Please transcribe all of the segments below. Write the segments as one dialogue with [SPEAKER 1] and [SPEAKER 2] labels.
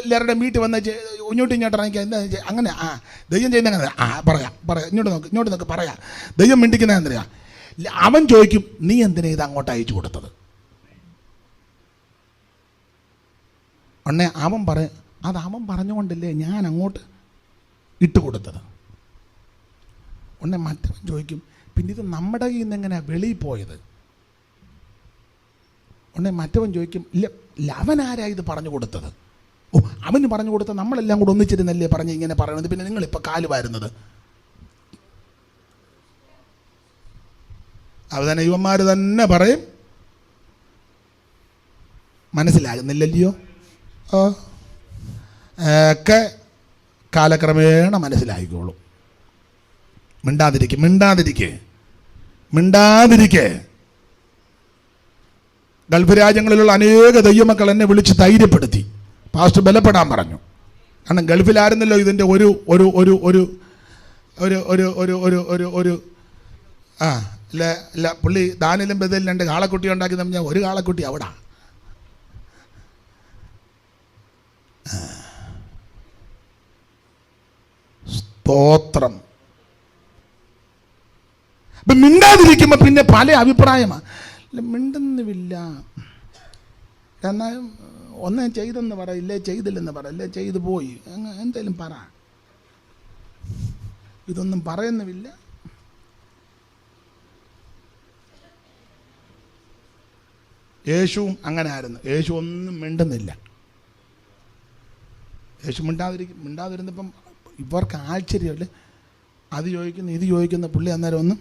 [SPEAKER 1] എല്ലാവരുടെ വീട്ടിൽ വന്ന് ഇങ്ങോട്ടും ഇങ്ങോട്ട് എന്താ അങ്ങനെ ദൈവം ചെയ്യുന്ന അങ്ങനെ പറയാം ഇങ്ങോട്ട് നോക്ക് പറയാം. ദൈവം മിണ്ടിക്കുന്ന എന്തിനാ? അവൻ ചോദിക്കും, നീ എന്തിനാ ഇത് അങ്ങോട്ട് അയച്ചു കൊടുത്തത്? ഉടനെ അവൻ പറയും, അത് അവൻ പറഞ്ഞുകൊണ്ടല്ലേ ഞാൻ അങ്ങോട്ട് ഇട്ട് കൊടുത്തത്. ഉടനെ മറ്റവൻ ചോദിക്കും, പിന്നെ ഇത് നമ്മുടെ കയ്യിൽ നിന്ന് എങ്ങനെയാണ് വെളിയിൽ പോയത്? ഉടനെ മറ്റവൻ ചോദിക്കും, ഇല്ല അവൻ ആരാ ഇത് പറഞ്ഞു കൊടുത്തത്? ഓ, അവന് പറഞ്ഞു കൊടുത്ത നമ്മളെല്ലാം കൂടെ ഒന്നിച്ചിരുന്നല്ലേ പറഞ്ഞ് ഇങ്ങനെ പറയണത്, പിന്നെ നിങ്ങളിപ്പോൾ കാല് വാരുന്നത്? അവസാനം യുവന്മാർ തന്നെ പറയും, മനസ്സിലാകുന്നില്ലല്ലയോ? ഒക്കെ കാലക്രമേണ മനസ്സിലായിക്കോളൂ. മിണ്ടാതിരിക്കെ. ഗൾഫ് രാജ്യങ്ങളിലുള്ള അനേക ദൈവമക്കൾ എന്നെ വിളിച്ച് ധൈര്യപ്പെടുത്തി, പാസ്റ്റർ ബലപ്പെടാൻ പറഞ്ഞു. കാരണം ഗൾഫിലായിരുന്നല്ലോ ഇതിൻ്റെ ഒരു ഒരു ഒരു ഒരു ഒരു ഒരു ഒരു ഒരു ഒരു ഒരു ഇല്ല പുള്ളി ദാനിലും ബദലിലും 2 കാളക്കുട്ടി ഉണ്ടാക്കി നമ്മൾ ഒരു കാളക്കുട്ടി അവിടെ. സ്തോത്രം. അപ്പം മിണ്ടാതിരിക്കുമ്പോൾ പിന്നെ പല അഭിപ്രായമാണ്. മിണ്ടുന്നുമില്ല, എന്നാൽ ഒന്നേ ചെയ്തെന്ന് പറ, ഇല്ലേ ചെയ്തില്ലെന്ന് പറ, ഇല്ലേ ചെയ്തു പോയി, എന്തായാലും പറ. ഇതൊന്നും പറയുന്നുമില്ല. യേശുവും അങ്ങനെ ആയിരുന്നു. യേശു ഒന്നും മിണ്ടുന്നില്ല. യേശു മിണ്ടാതിരുന്നപ്പം ഇവർക്ക് ആശ്ചര്യമല്ലേ, അത് ചോദിക്കുന്നു ഇത് ചോദിക്കുന്ന പുള്ളി അന്നേരം ഒന്നും.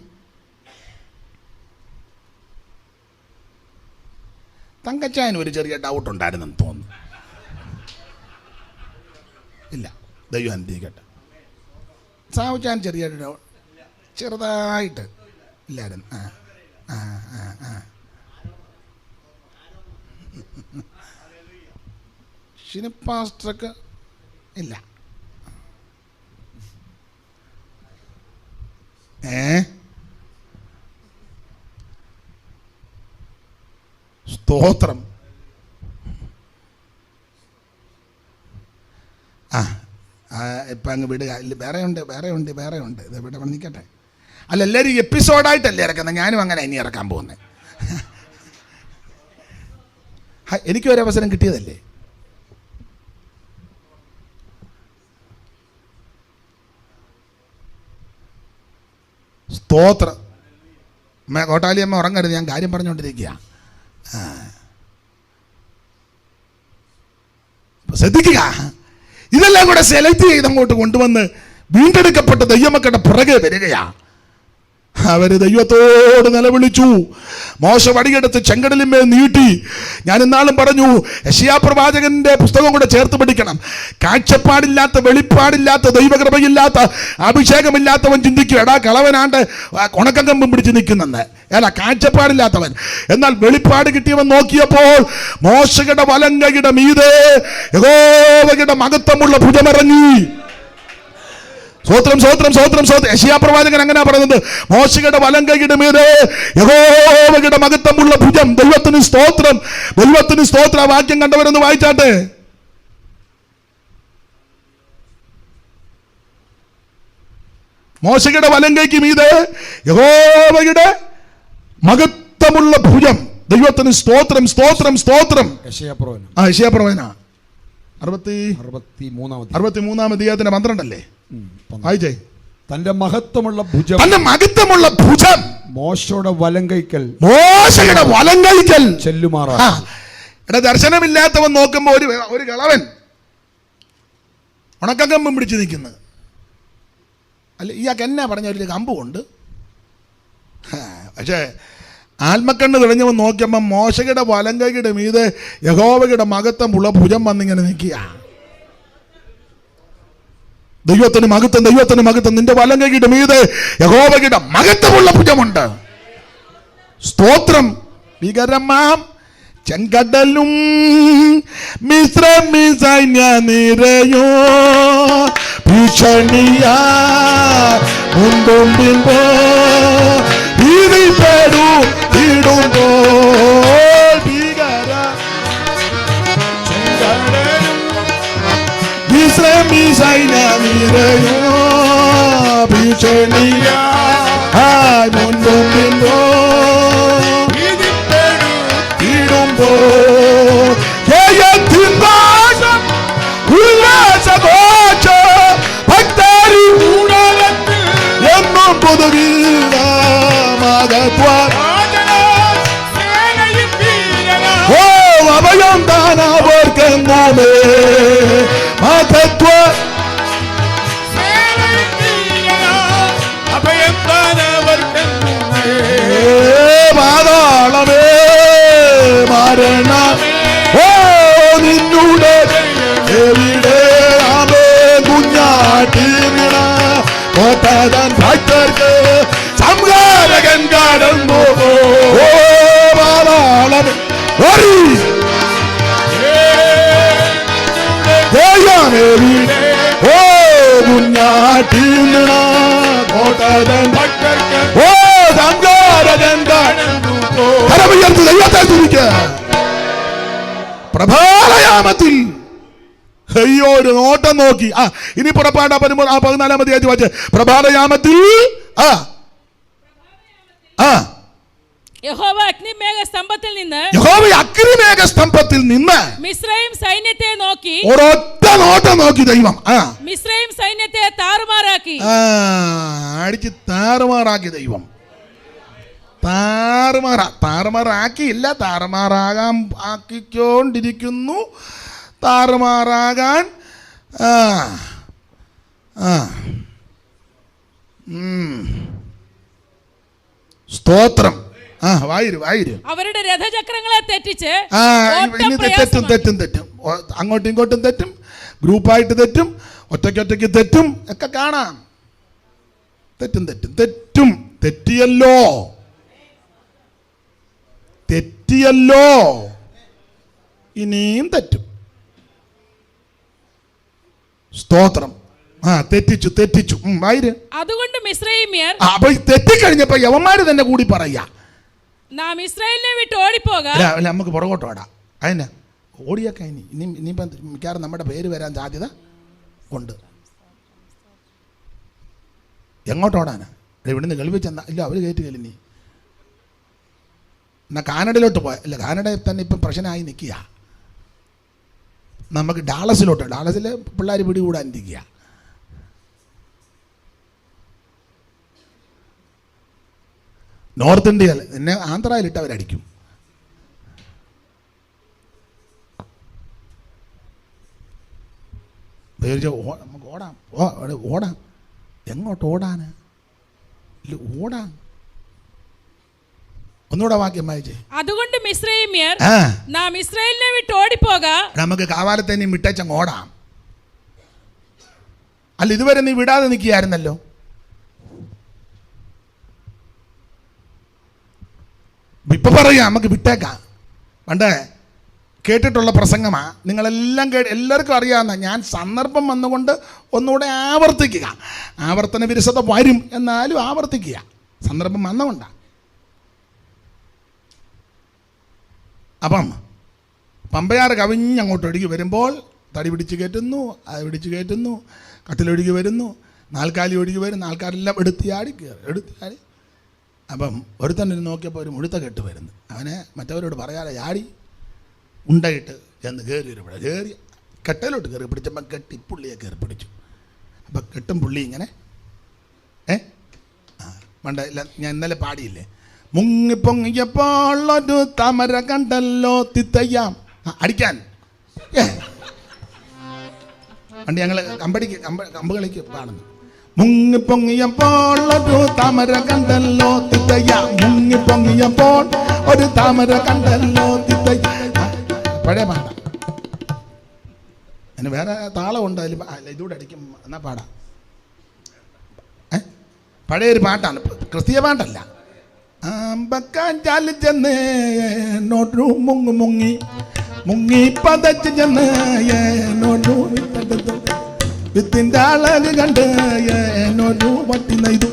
[SPEAKER 1] തങ്കച്ചായന് ഒരു ചെറിയ ഡൗട്ട് ഉണ്ടായിരുന്നെന്ന് തോന്നുന്നു. ഇല്ല, ദൈവം അനുഗ്രഹിക്കട്ടെ. സാവുച്ചാൻ ചെറുതായിട്ട് ഇല്ലായിരുന്നു. ഷിനിപ്പാസ്റ്റർക്ക് ഇല്ല. സ്തോത്രം. ഇപ്പം അങ്ങ് വിടുക. വേറെ ഉണ്ട്. ഇത് ഇവിടെ നിൽക്കട്ടെ. അല്ല, എല്ലാവരും എപ്പിസോഡായിട്ടല്ലേ ഇറക്കുന്നത്. ഞാനും അങ്ങനെ ഇനി ഇറക്കാൻ പോകുന്നത്. എനിക്കും ഒരു അവസരം കിട്ടിയതല്ലേ. സ്തോത്രം. കോട്ടാലിയമ്മ ഉറങ്ങരുത്, ഞാൻ കാര്യം പറഞ്ഞുകൊണ്ടിരിക്കുക. ശ്രദ്ധിക്കുക. ഇതെല്ലാം കൂടെ സെലക്ട് ചെയ്ത് അങ്ങോട്ട് കൊണ്ടുവന്ന് വീണ്ടെടുക്കപ്പെട്ട ദൈവമക്കളുടെ പുറകെ വരികയാ. അവര് ദൈവത്തോട് നിലവിളിച്ചു. മോശ വടിയെടുത്ത് ചെങ്കടലിന്മേൽ നീട്ടി. ഞാൻ ഇന്നാളും പറഞ്ഞു, യെശയ്യാ പ്രവാചകന്റെ പുസ്തകം കൂടെ ചേർത്ത് പഠിക്കണം. കാഴ്ചപ്പാടില്ലാത്ത, വെളിപ്പാടില്ലാത്ത, ദൈവകൃപയില്ലാത്ത, അഭിഷേകമില്ലാത്തവൻ ചിന്തിക്കും, എടാ കളവനാണ്ട് ഉണക്കങ്കമ്പും പിടിച്ച് നിൽക്കുന്നെന്ന്. അല്ല, കാഴ്ചപ്പാടില്ലാത്തവൻ. എന്നാൽ വെളിപ്പാട് കിട്ടിയവൻ നോക്കിയപ്പോൾ മോശയുടെ വലങ്കയുടെ മീതെ യഹോവയുടെ മഹത്വമുള്ള ഭുജമിറങ്ങി. സ്തോത്രം. യെശയ്യാ പ്രവാചകൻ അങ്ങനെ പറയുന്നത്, മോശയുടെ വലങ്കയുടെ മീതെ യഹോവയുടെ മഹത്വമുള്ള ഭുജം. ദൈവത്തിന് സ്തോത്രം. ആ വാക്യം കണ്ടവരൊന്ന് വായിച്ചാട്ടെ. മോശയുടെ വലങ്കയ്ക്ക് മീതെ യഹോവയുടെ മഹത്വമുള്ള ഭുജം. ദൈവത്തിന് സ്തോത്രം. യെശയ്യാ പ്രവചന 63-ാം അധ്യായത്തിന്റെ 12 വായിച്ചേ.
[SPEAKER 2] തന്റെ മഹത്വമുള്ള ഭുജം മോശയുടെ വലങ്കൈക്കൽ ചെല്ലുമാറാ.
[SPEAKER 1] എടാ, ദർശനമില്ലാത്തവൻ നോക്കുമ്പോ ഒരു കളവൻ ഉണക്കക്കമ്പും പിടിച്ച് നിൽക്കുന്നത്. അല്ല, ഇയാൾക്ക് എന്നാ പറഞ്ഞ ഒരു കമ്പുണ്ട്. പക്ഷേ ആത്മക്കണ്ണ് തെളിഞ്ഞവൻ നോക്കിയപ്പോൾ മോശയുടെ വലങ്കയുടെ മീതെ യഹോവയുടെ മഹത്വമുള്ള ഭുജം വന്നിങ്ങനെ നിൽക്കുക. ദൈവത്തിന് മഹത്വം. നിന്റെ വലങ്കയുടെ മീതെ യഹോവയുടെ മഹത്വമുള്ള ഭുജമുണ്ട്. സ്തോത്രം. വികരമാം ചെങ്കടലും മിശ്രമിസൈന്യ നിരയോ ഭീഷണിയാ മുൻപും പിൻപോ ഭീതിപ്പെടുത്തിടുമ്പോ ഭീകര ചെങ്കടലും മിസ്രൈമി സൈന്യനിരയോ ഭീഷണിയ മുൻപും പിന്നോ ഇടുമ്പോ ജയത്തിൻ ഭാഷം ഉല്ലാസഘോഷ ഭക്തരി എന്നും പുതുഗീതമാകത്വ ഓ അഭയം താനവർക്കെന്നുമേ മഹത്വ പാതാളമേ മരണ ഓ നിന്നുടെ എവിടെ ആമേ കുഞ്ഞാട്ടി കോട്ടതൻ ഭക്തർക്ക് സംഹാരകൻ കടന്നു ഓ പാതാളമേ ഓ കുഞ്ഞാട്ടി കോട്ടതൻ ഭക്തർക്ക് ഓ സംഹാരകൻ കരമുയർത്തി ദൈവത്തെ സ്തുതിക്ക. പ്രഭാതയാമത്തിൽ അയ്യോ ഒരു നോട്ടം നോക്കി ഇനി പുറപ്പാട് 14-ാം അധ്യായത്തിൽ വായിച്ച് പ്രഭാതയാമത്തിൽ
[SPEAKER 3] യഹോവ അഗ്നിമേഘസ്തംഭത്തിൽ നിന്ന് മിസ്രയീം സൈന്യത്തെ നോക്കി
[SPEAKER 1] ഒരൊറ്റ നോട്ടം നോക്കി ദൈവം
[SPEAKER 3] മിസ്രയീം സൈന്യത്തെ താറുമാറാക്കി
[SPEAKER 1] അടിച്ച് താറുമാറാക്കി ദൈവം. താറുമാറാക്കിയില്ല, താറുമാറാകാൻ ആക്കിക്കൊണ്ടിരിക്കുന്നു. താറുമാറാകാൻ സ്തോത്രം. വായിരു
[SPEAKER 3] അവരുടെ രഥചക്രങ്ങളെ തെറ്റിച്ച്
[SPEAKER 1] തെറ്റും അങ്ങോട്ടും ഇങ്ങോട്ടും തെറ്റും, ഗ്രൂപ്പായിട്ട് തെറ്റും, ഒറ്റയ്ക്കൊറ്റയ്ക്ക് തെറ്റും ഒക്കെ കാണാം. തെറ്റും തെറ്റിയല്ലോ ഇനിയും തെറ്റും. സ്തോത്രം. തെറ്റിച്ചു വായിര്.
[SPEAKER 3] അതുകൊണ്ട് മിസ്രയീമ്യർ
[SPEAKER 1] അപ്പൊ തെറ്റിക്കഴിഞ്ഞപ്പോ യവന്മാര് തന്നെ കൂടി പറയാ
[SPEAKER 3] നാം ഇസ്രായേലിനെ വിട്ട് ഓടിപ്പോകാം.
[SPEAKER 1] നമുക്ക് പുറകോട്ട് ഓടാം. അതിന് ഓടിയൊക്കെ ഇനിയിപ്പം മിക്കവാറും നമ്മുടെ പേര് വരാൻ സാധ്യത ഉണ്ട്. എങ്ങോട്ട് ഓടാനാ? ഇവിടുന്ന് ഗൾഫിൽ ചെന്നാ ഇല്ല, അവർ കയറ്റുകയില്ല. നീ എന്നാ കാനഡയിലോട്ട് പോയ ഇല്ല, കാനഡയിൽ തന്നെ ഇപ്പം പ്രശ്നമായി നിൽക്കുക. നമുക്ക് ഡാളസിൽ പിള്ളേർ പിടികൂടാനിരിക്കുക. നോർത്ത് ഇന്ത്യയിൽ എന്നെ ആന്ധ്രയിലിട്ട് അവരടിക്കും. നമുക്ക് ഓടാം. എങ്ങോട്ട് ഓടാന്? ഓടാം. ഒന്നുകൂടെ വാക്യം വായിച്ചേ.
[SPEAKER 3] അതുകൊണ്ട് മിസ്രയീമ്യർ നാം ഇസ്രായേലിനെ വിട്ട് ഓടിപ്പോകാം.
[SPEAKER 1] നമുക്ക് കാവാലത്തെ നീ വിട്ടച്ചങ്ങ് ഓടാം. അല്ല, ഇതുവരെ നീ വിടാതെ നിൽക്കുകയായിരുന്നല്ലോ. ഇപ്പൊ പറയാം നമുക്ക് വിട്ടേക്കാം. പണ്ട് കേട്ടിട്ടുള്ള പ്രസംഗമാ, നിങ്ങളെല്ലാം എല്ലാവർക്കും അറിയാവുന്ന. ഞാൻ സന്ദർഭം വന്നുകൊണ്ട് ഒന്നുകൂടെ ആവർത്തിക്കുക. ആവർത്തന വിരസത വരും, എന്നാലും ആവർത്തിക്കുക. സന്ദർഭം വന്നുകൊണ്ടാണ്. അപ്പം പമ്പയാറ് കവിഞ്ഞങ്ങോട്ട് ഒഴുകി വരുമ്പോൾ തടി പിടിച്ച് കയറ്റുന്നു, കട്ടിലൊഴുകി വരുന്നു, നാൽക്കാലി ഒഴുകി വരും. നാൽക്കാരെല്ലാം എടുത്തിയാടി. അപ്പം ഒരുത്തന്നെ നോക്കിയപ്പോൾ ഒരു മുഴുത്ത കെട്ട് വരുന്നു. അവനെ മറ്റവരോട് പറയാതെ ചാടി ഉണ്ടയിട്ട് ചെന്ന് കയറി കെട്ടയിലോട്ട് കയറി പിടിച്ചപ്പം കെട്ടി പുള്ളിയെ കയറി പിടിച്ചു. അപ്പം കെട്ടും പുള്ളി ഇങ്ങനെ പണ്ട് ഞാൻ ഇന്നലെ പാടിയില്ലേ, മുങ്ങിപ്പൊങ്ങിയപ്പോൾ ഒരു താമര കണ്ടല്ലോ തിത്തയ്യാം അടിക്കാൻ. പണ്ട് ഞങ്ങൾ കമ്പ് കളിക്ക് പാടുന്നു. മുങ്ങിപ്പൊങ്ങിയപ്പോൾ ഒരു താമര കണ്ടല്ലോ തിത്തയ്യാം, മുങ്ങിപ്പൊങ്ങിയപ്പോൾ ഒരു താമര കണ്ടല്ലോ തിത്തയ്യാം. പഴയ പാടാ. അതിന് വേറെ താളമുണ്ട്. അതിൽ ഇതൂടെ അടിക്കും, എന്നാ പാടാം. പഴയൊരു പാട്ടാണ്, ക്രിസ്തീയ പാട്ടല്ല. ആമ്പക്കാഞ്ചാല് ചെന്ന് നോട്ടു മുങ്ങി പതച്ച് ചെന്ന് നോട്ടു വിത്തിന്റെ അളക് കണ്ട് നോട്ടു പട്ടി നെയ്തു.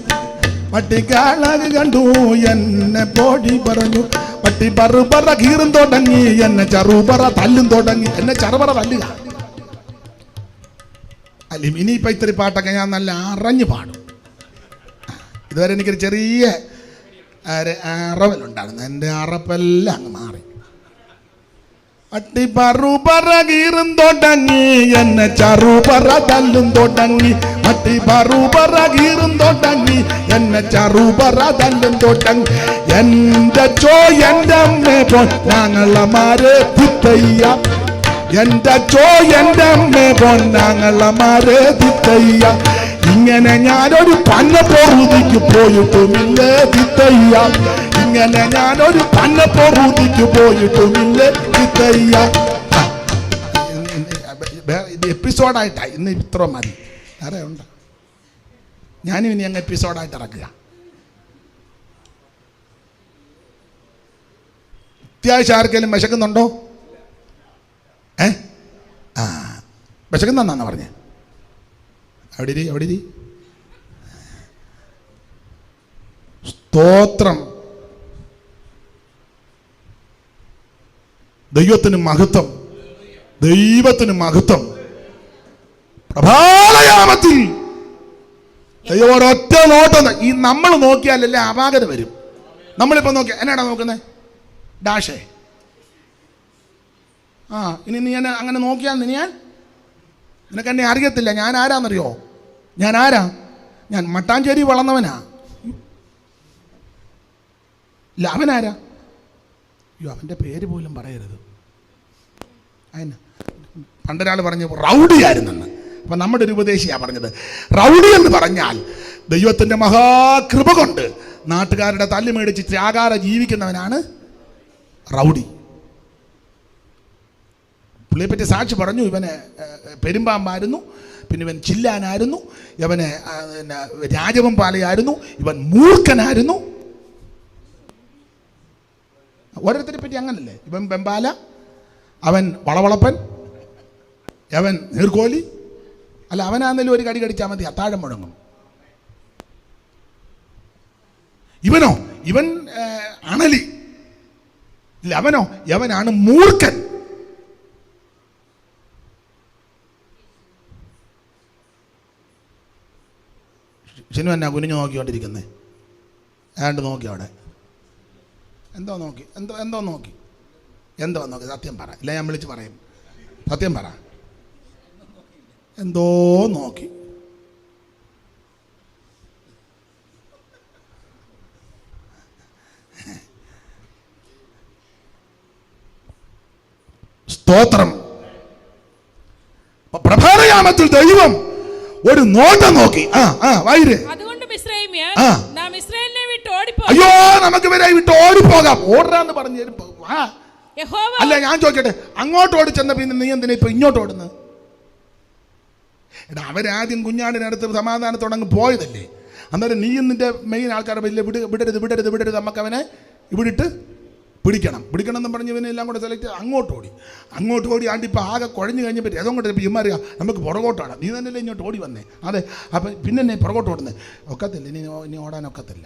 [SPEAKER 1] പട്ടിക്കാളക് കണ്ടു എന്നെ പോടി പറഞ്ഞു. പട്ടി പറ കീറും തുടങ്ങി, എന്നെ ചെറുപറ തല്ലും തുടങ്ങി. എന്നെ ചെറുപറ തല്ലുക. അല്ല ഇനിയിപ്പോൾ ഇത്തിരി പാട്ടൊക്കെ ഞാൻ നല്ല അറിഞ്ഞു പാടും. ഇതുവരെ എനിക്കൊരു ചെറിയ അറവലുണ്ടായിരുന്നു. എൻ്റെ അറപ്പെല്ലാം അങ്ങ് മാറി. അട്ടിപ്പറുപറകീറും തുടങ്ങി എന്നെ ചറുപറ തല്ലും തുടങ്ങി. അട്ടിപ്പറുപറകീറും തുടങ്ങി എന്നെ ചറുപറ തല്ലും തുടങ്ങി. എൻ്റെ എൻ്റെ അമ്മേ പൊന്നാങ്ങളമാരെ തിത്തയ്യ. എൻ്റെ എൻ്റെ അമ്മേ പൊന്നാങ്ങളമാരെ തിത്തയ്യ. ഇങ്ങനെ ഞാനൊരു പന്നപ്പോറുതിക്ക് പോയിട്ടുമില്ല തിത്തയ്യ. ഇങ്ങനെ ഞാനൊരു പന്നപ്പോറുതിക്ക് പോയിട്ടുമില്ല തിത്തയ്യ. ഇത് എപ്പിസോഡായിട്ടായി. ഇന്ന് ഇത്ര മതി, വേറെ ഉണ്ട്. ഞാനും ഇനി അങ്ങ് എപ്പിസോഡായിട്ട് ഇറക്കുക. അത്യാവശ്യം ആർക്കെങ്കിലും വിശക്കുന്നുണ്ടോ? വിശക്കുന്നെന്നാ പറഞ്ഞേ? അവിടെ ഇരി. സ്തോത്രം. ദൈവത്തിന് മഹത്വം, ദൈവത്തിന് മഹത്വം. പ്രഭാതയാമത്തിൽ ദൈവം ഒറ്റ നോട്ടം. ഈ നമ്മൾ നോക്കിയാലല്ലേ അപാകത വരും. നമ്മളിപ്പോ നോക്കിയാ എന്നാടാ നോക്കുന്നത്? ഡാഷേ. ഇനി നീ എന്നെ അങ്ങനെ നോക്കിയാൽ നിനക്ക് എന്നെ അറിയത്തില്ല. ഞാൻ ആരാന്നറിയോ? ഞാൻ ആരാ? ഞാൻ മട്ടാഞ്ചേരി വളർന്നവനാ. ഇല്ല, അവനാരാ? അയ്യോ, അവൻ്റെ പേര് പോലും പറയരുത്. അതിന് പണ്ടൊരാൾ പറഞ്ഞു റൗഡിയായിരുന്നെന്ന്. അപ്പം നമ്മുടെ ഒരു ഉപദേശിയാണ് പറഞ്ഞത്, റൗഡി എന്ന് പറഞ്ഞാൽ ദൈവത്തിൻ്റെ മഹാകൃപ കൊണ്ട് നാട്ടുകാരുടെ തല്ലി മേടിച്ച് ത്യാഗാര ജീവിക്കുന്നവനാണ് റൗഡി. പുള്ളിയെപ്പറ്റി സാക്ഷി പറഞ്ഞു, ഇവന് പെരുമ്പാമ്പായിരുന്നു, പിന്നെ ഇവൻ ചില്ലാനായിരുന്നു, ഇവന് രാജവെമ്പാലയായിരുന്നു, ഇവൻ മൂർഖനായിരുന്നു. ഓരോരുത്തരെ പറ്റി അങ്ങനല്ലേ? ഇവൻ വെമ്പാല, അവൻ വളവളപ്പൻ, അവൻ നീർക്കോലി. അല്ല, അവനാണെങ്കിലും ഒരു കടി കടിച്ചാൽ മതി, അത്താഴം മുഴങ്ങും. ഇവനോ? ഇവൻ അണലി. ഇല്ല, അവനാണ് മൂർഖൻ. ശനു എന്നാ കുനിഞ്ഞു നോക്കിക്കൊണ്ടിരിക്കുന്നേ? ഏതാണ്ട് നോക്കി അവിടെ എന്തോ നോക്കി. സത്യം പറ. ഇല്ല, ഞാൻ വിളിച്ച് പറയും. സത്യം പറ. എന്തോ നോക്കി. സ്തോത്രം. പ്രഭാതയാമത്തിൽ ദൈവം ഒരു നോട്ടം നോക്കി. വൈര്. അയ്യോ, നമുക്ക് ഇവരെ വിട്ട് ഓടിപ്പോകാം. ഓടാന്ന് പറഞ്ഞു. അല്ല, ഞാൻ ചോദിക്കട്ടെ, അങ്ങോട്ട് ഓടിച്ചെന്ന പിന്നെ നീ എന്തിനാ ഇപ്പൊ ഇങ്ങോട്ട് ഓടുന്നത്? എടാ, അവരാദ്യം കുഞ്ഞാടിനടുത്ത് സമാധാനത്തോടങ്ങ് പോയതല്ലേ. അന്നേരം നീ നിന്റെ മെയിൻ ആൾക്കാരെ വലിയ വിടരുത് നമുക്ക് അവനെ ഇവിടിട്ട് പിടിക്കണം എന്ന് പറഞ്ഞ് ഇവനെല്ലാം കൂടെ സെലക്ട് അങ്ങോട്ട് ഓടി ആണ്ടിപ്പോൾ ആകെ കുഴഞ്ഞു കഴിഞ്ഞപ്പോൾ രഥം കൊണ്ട് ഇമ്മറിയാം നമുക്ക് പുറകോട്ടാണ്. നീ തന്നെയല്ലേ ഇങ്ങോട്ട് ഓടി വന്നേ. അതെ, അപ്പം പിന്നെ എന്നെ പുറകോട്ട് ഓടുന്നത് ഒക്കത്തില്ല. ഇനി ഓടാനൊക്കത്തില്ല.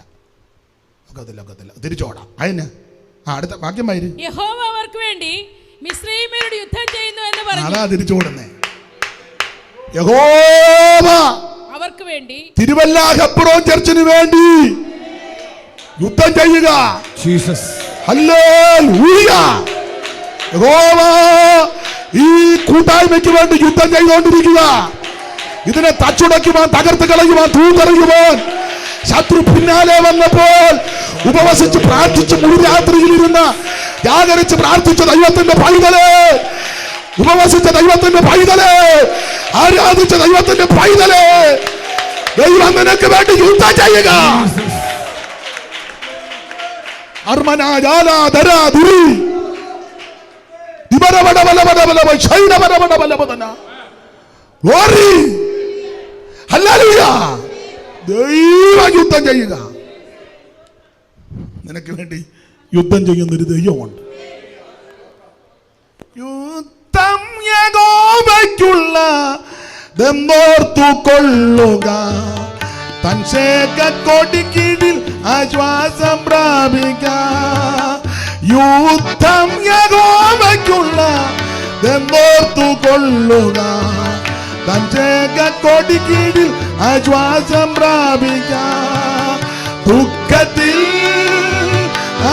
[SPEAKER 1] തിരിച്ചോടാം. അതിന് അടുത്ത വാക്യം വായിര്.
[SPEAKER 3] യഹോവ അവർക്ക് വേണ്ടി മിസ്രയീമ്യരോട് യുദ്ധം ചെയ്യുന്നു എന്ന് പറഞ്ഞു.
[SPEAKER 1] അതാ തിരിച്ചോടുന്നേ. യഹോവ
[SPEAKER 3] അവർക്ക് വേണ്ടി
[SPEAKER 1] തിരുവല്ല ഹെബ്രോൻ ചർച്ചിന് വേണ്ടി യുദ്ധം ചെയ്യുക. ജീസസ്. ഹല്ലേലൂയ. യഹോവ ഈ കൂട്ടായ്മയ്ക്ക് വേണ്ടി യുദ്ധം ചെയ്തുകൊണ്ടിരിക്കുക. ഇതിനെ തച്ചുടയ്ക്കുവാൻ, തകർത്ത് കളയുവാൻ, തൂത്തെറിയുവാൻ ശത്രു പിന്നാലെ വന്നപ്പോൾ ഉപവസിച്ച് പ്രാർത്ഥിച്ച് മുഴുരാത്രിയിലിരുന്ന ജാഗരിച്ച് പ്രാർത്ഥിച്ച ദൈവത്തിന്റെ പൈതലേ, ഉപവസിച്ച ദൈവത്തിന്റെ പൈതലേ, ആരാധിച്ച ദൈവത്തിന്റെ പൈതലേ, ദൈവം നിനക്ക് വേണ്ടി യുദ്ധം ചെയ്യുക. ദൈവം യുദ്ധം ചെയ്യുക. നിനക്ക് വേണ്ടി യുദ്ധം ചെയ്യുന്നൊരു ദൈവമുണ്ട്. യുദ്ധം യഹോവയ്ക്കുള്ള ദെന്നോർത്തുകൊള്ളുക. തൻ ശേഖക്കൊടിക്കീഴിൽ ആശ്വാസം പ്രാപിക്ക. യുദ്ധം യഹോവയ്ക്കുള്ള ദെന്നോർത്തുകൊള്ളുക. തഞ്ചേക കൊടി കീഴിൽ ആശ്വാസം പ്രാപിക്കാം. ദുഃഖത്തിൽ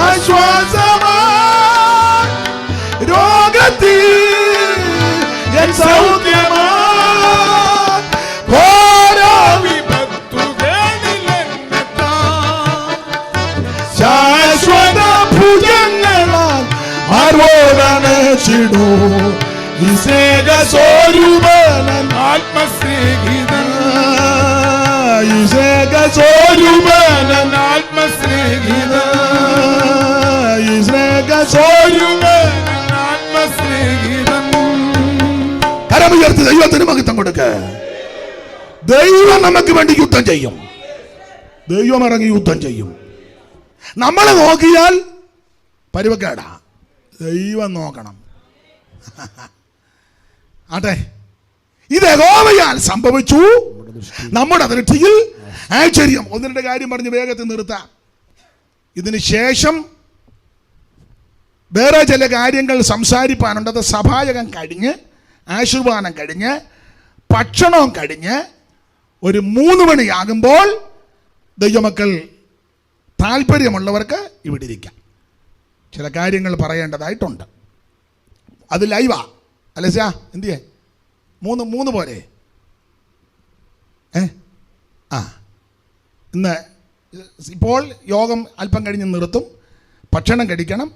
[SPEAKER 1] ആശ്വാസമാ, രോഗത്തിൽ എൻ സൗഖ്യമാ, ഓരോ ശാശ്വത ഭുജങ്ങളാൽ ആർവോടനച്ചിടൂ. ഈശേക സ്വരൂപനൻ
[SPEAKER 2] ആത്മസ്നേഹിതൻ,
[SPEAKER 1] ഈശേക സ്വരൂപനൻ
[SPEAKER 2] ആത്മസ്നേഹിതൻ,
[SPEAKER 1] ഈശേക സ്വരൂപൻ.
[SPEAKER 2] ആത്മസ്നേഹിതൻ.
[SPEAKER 1] കരമുയർത്തി ദൈവത്തിന് മഹത്വം കൊടുക്ക. ദൈവം നമുക്ക് വേണ്ടി യുദ്ധം ചെയ്യും. ദൈവം ഇറങ്ങി യുദ്ധം ചെയ്യും. നമ്മളെ നോക്കിയാൽ പരുവക്കേടാ. ദൈവം നോക്കണം. ആട്ടെ, ഇത് യഹോവയാൽ സംഭവിച്ചു നമ്മുടെ ദൃഷ്ടിയിൽ ആശ്ചര്യം. ഒന്ന് രണ്ട് കാര്യം പറഞ്ഞ് വേഗത്തിൽ നിർത്താം. ഇതിന് ശേഷം വേറെ ചില കാര്യങ്ങൾ സംസാരിപ്പാനുണ്ട്. അത് സഭായകം കഴിഞ്ഞ്, ആശീർവാദം കഴിഞ്ഞ്, ഭക്ഷണവും കഴിഞ്ഞ് ഒരു 3 മണിയാകുമ്പോൾ ദൈവമക്കൾ താല്പര്യമുള്ളവർക്ക് ഇവിടെ ഇരിക്കാം. ചില കാര്യങ്ങൾ പറയേണ്ടതായിട്ടുണ്ട്. അത് ലൈവാ അല്ലേ സാ? എന്തിയേ? 3 പോരെ? ഇന്ന് ഇപ്പോൾ യോഗം അല്പം കഴിഞ്ഞ് നിർത്തും. ഭക്ഷണം കഴിക്കണം.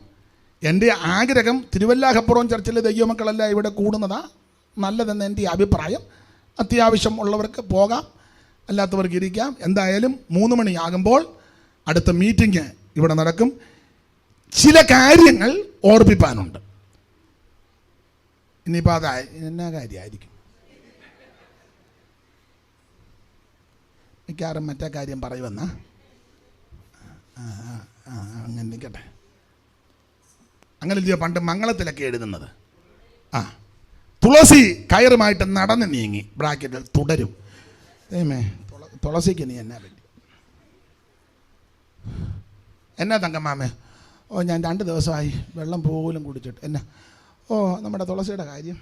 [SPEAKER 1] എൻ്റെ ആഗ്രഹം തിരുവല്ലാഹപ്പുറം ചർച്ചിലെ ദൈവമക്കളല്ല ഇവിടെ കൂടുന്നതാ നല്ലതെന്ന് എൻ്റെ അഭിപ്രായം. അത്യാവശ്യം ഉള്ളവർക്ക് പോകാം, അല്ലാത്തവർക്ക് ഇരിക്കാം. എന്തായാലും 3 മണിയാകുമ്പോൾ അടുത്ത മീറ്റിംഗ് ഇവിടെ നടക്കും. ചില കാര്യങ്ങൾ ഓർപ്പിപ്പാനുണ്ട്. ഇനിയിപ്പോൾ അതായി എന്നാ കാര്യമായിരിക്കും? മിക്കവാറും മറ്റേ കാര്യം പറയുമെന്നാ. അങ്ങനെ നിൽക്കട്ടെ. അങ്ങനെ ഇല്ലയോ പണ്ട് മംഗളത്തിലൊക്കെ എഴുതുന്നത്? തുളസി കയറുമായിട്ട് നടന്ന് നീങ്ങി, ബ്രാക്കറ്റിൽ തുടരും. തുളസിക്ക് നീ എന്നാ പറ്റി? എന്നാ തങ്കമ്മാമേ? ഞാൻ 2 ദിവസമായി വെള്ളം പോലും കുടിച്ചിട്ട്. എന്നാ? നമ്മുടെ തുളസിയുടെ കാര്യം.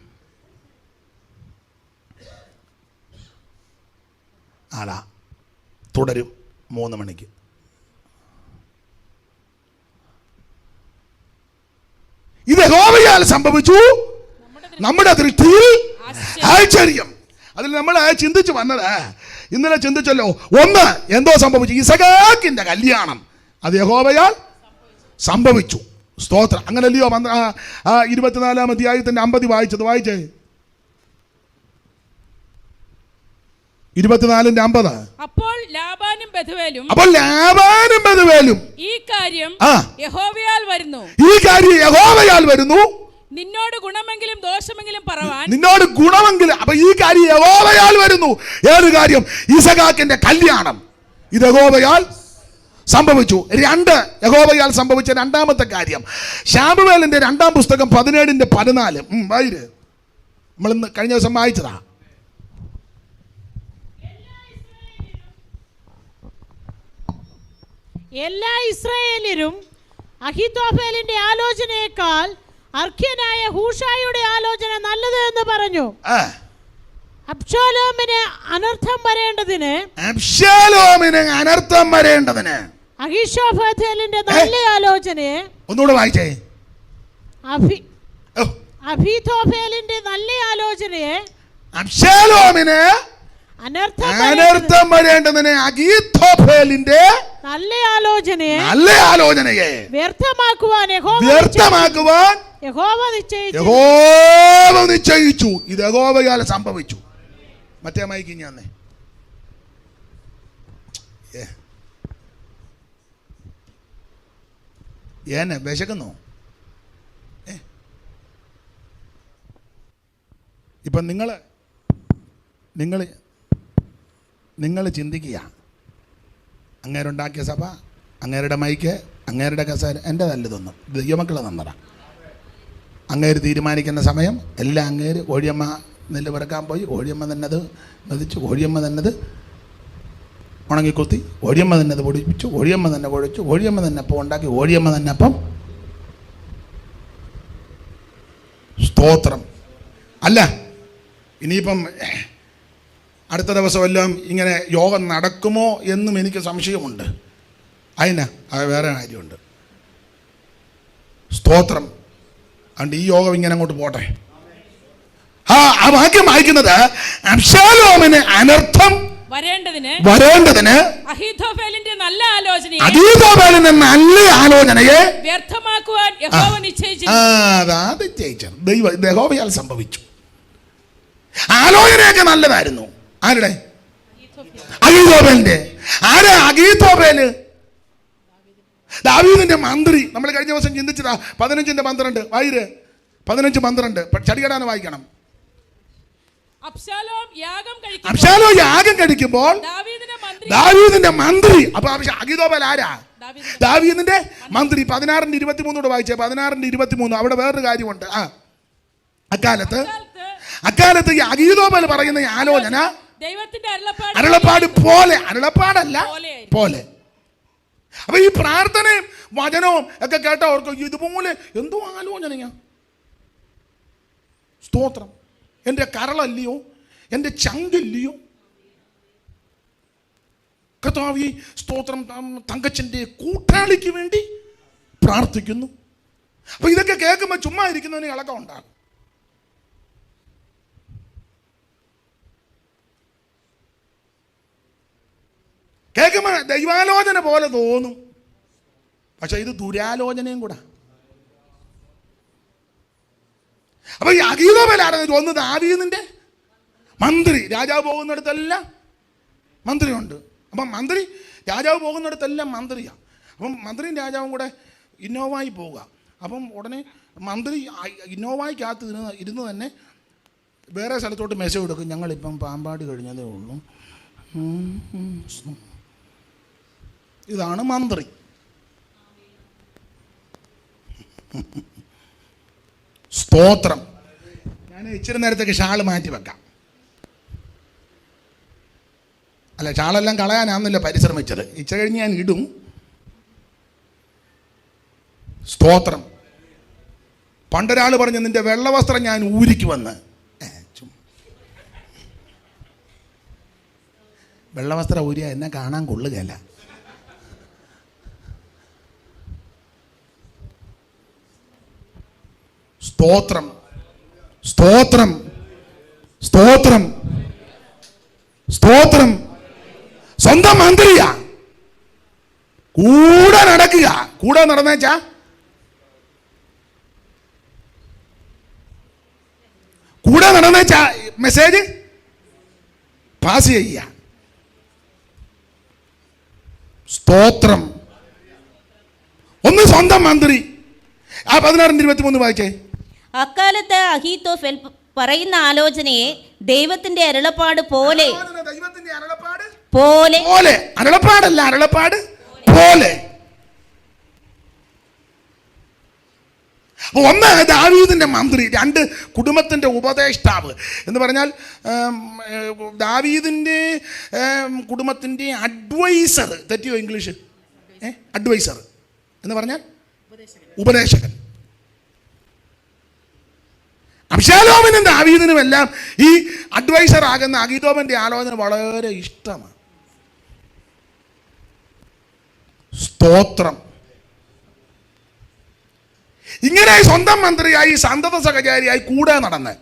[SPEAKER 1] അതാ തുടരും 3 മണിക്ക്. ഇത് യഹോവയാൽ സംഭവിച്ചു നമ്മുടെ ദൃഷ്ടിയിൽ ആശ്ചര്യം. അതിൽ നമ്മൾ ചിന്തിച്ചു വന്നത്, ഇന്നലെ ചിന്തിച്ചല്ലോ. ഒന്ന്, എന്തോ സംഭവിച്ചു? ഇസഹാക്കിന്റെ കല്യാണം അത് യഹോവയാൽ സംഭവിച്ചു. സ്തോത്രം. അങ്ങനല്ലയോ 24-ാം അധ്യായത്തിന്റെ 50 വായിച്ചേ. 24:50.
[SPEAKER 3] അപ്പോൾ ലാബാനും ബെഥുവേലും ഈ കാര്യം യഹോവയാൽ വരുന്നു. നിന്നോട് ഗുണമെങ്കിലും ദോഷമെങ്കിലും പറവാൻ.
[SPEAKER 1] അപ്പൊ ഈ കാര്യം യഹോവയാൽ വരുന്നു. ഏത് കാര്യം? ഇസഹാക്കിന്റെ കല്യാണം. ഇത് യഹോവയാൽ സംഭവിച്ചു. 2, യഹോവയാൽ സംഭവിച്ച രണ്ടാമത്തെ കാര്യം ശാമുവേലിന്റെ 2-ാം പുസ്തകം 17:14. വായിര്. നമ്മൾ ഇന്ന് കഴിഞ്ഞ ദിവസം വായിച്ചതാ.
[SPEAKER 4] എല്ലാ ഇസ്രായേലിലും അഹീത്തോഫേലിന്റെ ആലോചനയേക്കാൾ അർഖ്യനായ ഹൂഷായിയുടെ ആലോചന നല്ലത് എന്ന് പറഞ്ഞു. അബ്ശാലോമിന് അനർത്ഥം വരേണ്ടതിന് അഹീശോഫേലിന്റെ നല്ല ആലോചനയെ
[SPEAKER 1] ഒന്നുകൂടെ വായിച്ചേ.
[SPEAKER 4] അഹീത്തോഫേലിന്റെ നല്ല ആലോചനയെ
[SPEAKER 1] അബ്ശാലോമിന് അനർത്ഥം വരേണ്ടതിന് അഹീത്തോഫേലിന്റെ നല്ല ആലോചനയെ വ്യർത്ഥമാക്കുവാൻ യഹോവ നിശ്ചയിച്ചു. ഇത് യഹോവയാൽ സംഭവിച്ചു. മറ്റേ മൈക്ക് ഞാൻ വിശക്കുന്നു. ഇപ്പം നിങ്ങൾ ചിന്തിക്കുക. അങ്ങേരുണ്ടാക്കിയ സഭ, അങ്ങേരുടെ മൈക്ക്, അങ്ങേരുടെ കസേര എൻ്റെതല്ലതൊന്നും. ദൈവമക്കളെ നന്നറ. അങ്ങേര് തീരുമാനിക്കുന്ന സമയം എല്ലാം അങ്ങേര്. കോഴിയമ്മ നെല്ല് പെറുക്കാൻ പോയി, കോഴിയമ്മ തന്നത് മെതിച്ചു, കോഴിയമ്മ തന്നത് ഉണങ്ങിക്കുത്തി, കോഴിയമ്മ തന്നത് പൊടിപ്പിച്ചു, കോഴിയമ്മ തന്നെ കുഴച്ചു, കോഴിയമ്മ തന്നെ അപ്പം ഉണ്ടാക്കി, കോഴിയമ്മ തന്നെ അപ്പം. സ്തോത്രം. അല്ല ഇനിയിപ്പം അടുത്ത ദിവസമെല്ലാം ഇങ്ങനെ യോഗം നടക്കുമോ എന്നും എനിക്ക് സംശയമുണ്ട്. അത് വേറെ കാര്യമുണ്ട്. സ്തോത്രം. അതുകൊണ്ട് ഈ യോഗം ഇങ്ങനെ അങ്ങോട്ട് പോട്ടെ. ആ വാക്യം വായിക്കുന്നത് അബ്ശാലോമിന് അനർത്ഥം വരേണ്ടതിന്
[SPEAKER 3] അഹീഥോഫേലിന്റെ നല്ല
[SPEAKER 1] ആലോചനയെ
[SPEAKER 3] വ്യർത്ഥമാക്കുവാൻ യഹോവ നിശ്ചയിച്ചു.
[SPEAKER 1] യഹോവയാൽ സംഭവിച്ചു. ആലോചനയൊക്കെ നല്ലതായിരുന്നു. ആരുടെ? അഹീഥോഫേലിന്റെ. ആരാ അഹീഥോഫേല്? ദാവീദിന്റെ മന്ത്രി. നമ്മൾ കഴിഞ്ഞ ദിവസം ചിന്തിച്ചതാ 15:12 വായിര്. 15:12 ചടികടാന് വായിക്കണം.
[SPEAKER 3] അബ്ശാലോം യാഗം കഴിക്കുമ്പോൾ
[SPEAKER 1] ദാവീദിന്റെ മന്ത്രി. അപ്പൊ അഹീഥോഫേൽ ആരാ? ദാവീദിന്റെ മന്ത്രി. 16:23 വായിച്ചേ. 16:23 അവിടെ വേറൊരു കാര്യമുണ്ട്. അക്കാലത്ത് ഈ അഹീഥോഫേൽ പറയുന്ന ഈ ആലോചന
[SPEAKER 3] ദൈവത്തിന്റെ
[SPEAKER 1] അരുളപ്പാട് പോലെ, അരുളപ്പാടല്ല പോലെ. അപ്പൊ ഈ പ്രാർത്ഥനയും വചനവും ഒക്കെ കേട്ട ഓർക്കും ഇതുപോലെ എന്തോ ആലോചനയാ. സ്തോത്രം. എൻ്റെ കരളല്ലയോ, എൻ്റെ ചങ്കില്ലയോ? കർത്താവേ സ്തോത്രം. തങ്കച്ചൻ്റെ കൂട്ടാളിക്ക് വേണ്ടി പ്രാർത്ഥിക്കുന്നു. അപ്പൊ ഇതൊക്കെ കേൾക്കുമ്പോൾ ചുമ്മാ ഇരിക്കുന്നതിന് ഇളക്കം ഉണ്ടാകും. കേൾക്കുമ്പോൾ ദൈവാലോചന പോലെ തോന്നും, പക്ഷെ ഇത് ദുരാലോചനയും കൂടെ. അപ്പൊ ഈ അഹീഥോഫേലായിരുന്നു ഒന്ന് ദാവീദിന്റെ മന്ത്രി. രാജാവ് പോകുന്നിടത്തെല്ലാം മന്ത്രിയുണ്ട്. അപ്പം മന്ത്രി രാജാവ് പോകുന്നിടത്തെല്ലാം മന്ത്രിയാണ്. അപ്പം മന്ത്രിയും രാജാവും കൂടെ ഇന്നോവായി പോവുക. അപ്പം ഉടനെ മന്ത്രി ഇന്നോവായ്ക്കകത്ത് ഇരുന്ന് തന്നെ വേറെ സ്ഥലത്തോട്ട് മെസ്സേജ് കൊടുക്കും. ഞങ്ങളിപ്പം പാമ്പാടി കഴിഞ്ഞതേ ഉള്ളൂ. ഇതാണ് മന്ത്രി. സ്തോത്രം. ഞാൻ ഇച്ചിരി നേരത്തേക്ക് ഷാള് മാറ്റി വെക്കാം. അല്ല, ഷാളെല്ലാം കളയാനാണെന്നില്ല പരിശ്രമിച്ചത്. ഇച്ചിരി കഴിഞ്ഞ് ഞാൻ ഇടും. സ്തോത്രം. പണ്ടൊരാൾ പറഞ്ഞു നിന്റെ വെള്ളവസ്ത്രം ഞാൻ ഊരിക്കുവന്ന്. വെള്ളവസ്ത്രം ഊരിയ എന്നെ കാണാൻ കൊള്ളുകയല്ല. സ്തോത്രം. സ്തോത്രം. സ്തോത്രം. സ്തോത്രം. സ്വന്തം മന്ത്രിയാ. കൂടെ നടക്കുക. കൂടെ നടന്നേച്ചാ കൂടെ നടന്നേച്ചാ മെസ്സേജ് പാസ് ചെയ്യുക. സ്തോത്രം. ഒന്ന് സ്വന്തം മന്ത്രി. 16:23 വായിച്ചേ.
[SPEAKER 5] അക്കാലത്ത് അഹീഥോഫേൽ പറയുന്ന ആലോചനയെ ദൈവത്തിന്റെ അരുളപ്പാട് പോലെ പോലെ
[SPEAKER 1] അരുളപ്പാടല്ല, അരുളപ്പാട് പോലെ. ഒന്ന് ദാവീദിന്റെ മന്ത്രി, രണ്ട് കുടുംബത്തിന്റെ ഉപദേഷ്ടാവ്. എന്ന് പറഞ്ഞാൽ ദാവീദിന്റെ കുടുംബത്തിന്റെ അഡ്വൈസർ. തെറ്റിയോ ഇംഗ്ലീഷ്? അഡ്വൈസർ എന്ന് പറഞ്ഞാൽ ഉപദേശകൻ. അബ്ശാലോമിനും ദാവീദിനും എല്ലാം ഈ അഡ്വൈസർ ആകുന്ന അഹീഥോഫേലിന്റെ ആലോചന വളരെ ഇഷ്ടമാണ്. സ്തോത്രം. ഇങ്ങനെ സ്വന്തം മന്ത്രിയായി സന്തത സഹചാരിയായി കൂടെ നടന്ന്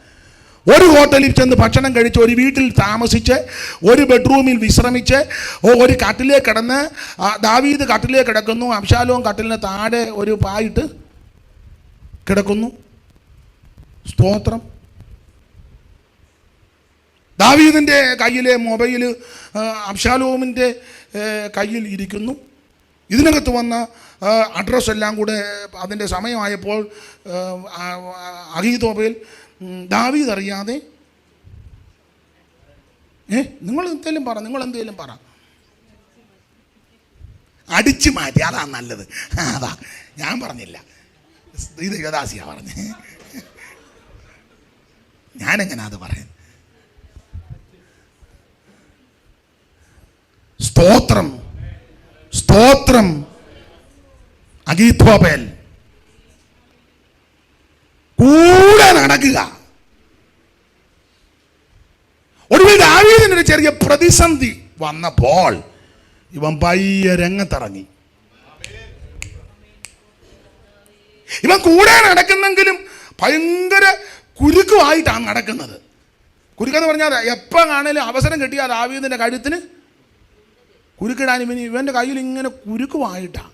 [SPEAKER 1] ഒരു ഹോട്ടലിൽ ചെന്ന് ഭക്ഷണം കഴിച്ച്, ഒരു വീട്ടിൽ താമസിച്ച്, ഒരു ബെഡ്റൂമിൽ വിശ്രമിച്ച്, ഒരു കട്ടിലേ കിടന്ന്, ദാവീദ് കട്ടിലേ കിടക്കുന്നു, അബ്ശാലോം കട്ടിലിന് താഴെ ഒരു പായിട്ട് കിടക്കുന്നു. സ്തോത്രം. ദാവീദിൻ്റെ കയ്യിലെ മൊബൈൽ അബ്ശാലോമിൻ്റെ കയ്യിൽ ഇരിക്കുന്നു. ഇതിനകത്ത് വന്ന അഡ്രസ്സ് എല്ലാം കൂടെ അതിൻ്റെ സമയമായപ്പോൾ അഹീഥോഫേൽ ദാവീദ് അറിയാതെ നിങ്ങൾ എന്തെങ്കിലും പറ അടിച്ചു മാറ്റി. അതാ നല്ലത്. അതാ ഞാൻ പറഞ്ഞില്ല, ഇത് യുവദാസിയാ പറഞ്ഞ്. ഞാനെങ്ങനെ അത് പറയാൻ? സ്തോത്രം. സ്തോത്രം. അഹീഥോഫേൽ കൂടെ നടക്കുക. ഒടുവിൽ ദാവീദിനൊരു ചെറിയ പ്രതിസന്ധി വന്നപ്പോൾ ഇവൻ പയ്യെ രംഗത്തിറങ്ങി. ഇവൻ കൂടെ നടക്കുന്നെങ്കിലും ഭയങ്കര കുരുക്കുമായിട്ടാണ് നടക്കുന്നത്. കുരുക്കെന്ന് പറഞ്ഞാൽ എപ്പോൾ കാണാലും അവസരം കിട്ടിയാൽ ദാവീദിൻ്റെ കഴുത്തിന് കുരുക്കിടാൻ ഇവൻ്റെ കയ്യിൽ ഇങ്ങനെ കുരുക്കുമായിട്ടാണ്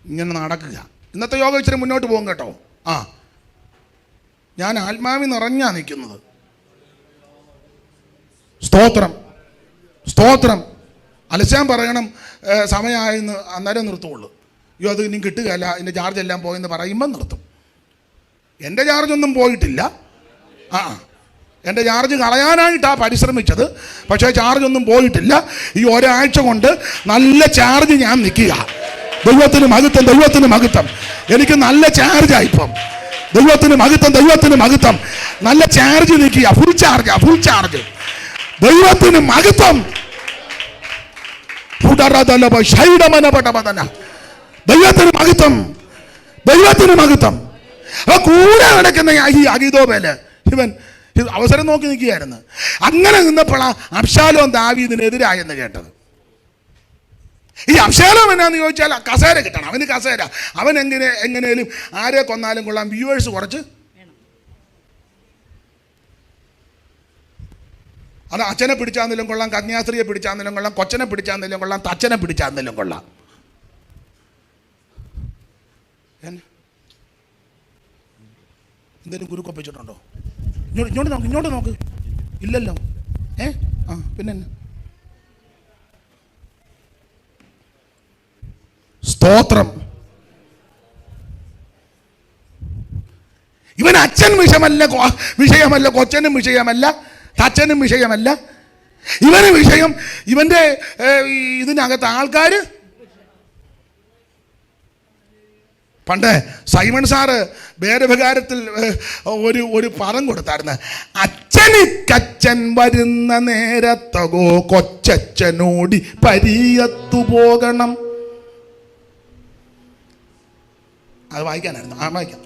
[SPEAKER 1] ഇങ്ങനെ നടക്കുക. ഇന്നത്തെ യോഗ ഇച്ചിരി മുന്നോട്ട് പോകും കേട്ടോ. ഞാൻ ആത്മാവിൽ നിറഞ്ഞാ നിൽക്കുന്നത്. സ്തോത്രം, സ്തോത്രം. അലച്ചാൻ പറയണം സമയമായെന്ന് അന്നേരം നിർത്തുള്ളൂ. അയ്യോ അത് ഇനി കിട്ടുകയല്ല, എൻ്റെ ചാർജ് എല്ലാം പോയെന്ന് പറയുമ്പം നിർത്തും. എൻ്റെ ചാർജൊന്നും പോയിട്ടില്ല. എൻ്റെ ചാർജ് കളയാനായിട്ടാണ് പരിശ്രമിച്ചത്, പക്ഷേ ചാർജൊന്നും പോയിട്ടില്ല. ഈ ഒരാഴ്ച കൊണ്ട് നല്ല ചാർജ് ഞാൻ നിൽക്കുക. ദൈവത്തിന് മഹത്വം, ദൈവത്തിന് മഹത്വം. എനിക്ക് നല്ല ചാർജാണ് ഇപ്പം. ദൈവത്തിന് മഹത്വം, ദൈവത്തിന് മഹത്വം. നല്ല ചാർജ് നിൽക്കുക, ഫുൾ ചാർജ്, ഫുൾ ചാർജ്. ദൈവത്തിന് മഹത്വം. ദൈവത്തിന് മഹത്വം, ദൈവത്തിന് മഹത്വം. അപ്പൊ കൂടെ നടക്കുന്ന ഈ അഗീതോഫേല് ഇവൻ അവസരം നോക്കി നിൽക്കുകയായിരുന്നു. അങ്ങനെ നിന്നപ്പോഴാണ് അബ്ശാലോം ദാവീദിനെതിരായെന്ന് കേട്ടത്. ഈ അബ്ശാലോം എന്നാന്ന് ചോദിച്ചാൽ കസേര കിട്ടണം, അവന് കസേര. അവൻ എങ്ങനെയും ആരെ കൊന്നാലും കൊള്ളാം, വ്യൂവേഴ്സ് കുറച്ച്. അത് അച്ഛനെ പിടിച്ചാന്നേലും കൊള്ളാം, കന്യാസ്ത്രീയെ പിടിച്ചാന്നേലും കൊള്ളാം, കൊച്ചനെ പിടിച്ചാന്നേലും കൊള്ളാം, തച്ചനെ പിടിച്ചാന്നേലും കൊള്ളാം. എന്തെങ്കിലും കുരുക്കൊപ്പിച്ചിട്ടുണ്ടോ? ഇങ്ങോട്ട് നോക്ക്, ഇങ്ങോട്ട് നോക്ക്. ഇല്ലല്ലോ. പിന്നെ സ്തോത്രം. ഇവൻ അച്ഛൻ വിഷയമല്ല, കൊച്ചനും വിഷയമല്ല, തച്ചനും വിഷയമല്ല. ഇവന് വിഷയം ഇവൻ്റെ ഇതിനകത്ത് ആൾക്കാർ. പണ്ട് സൈമൺ സാറ് വേദവികാരത്തിൽ ഒരു പദം കൊടുത്തായിരുന്നു. അച്ഛനിക്കച്ഛൻ വരുന്ന നേരത്തകോ കൊച്ചച്ഛനോടി പരിയത്തു പോകണം. അത് വായിക്കാനായിരുന്നു. വായിക്കാം.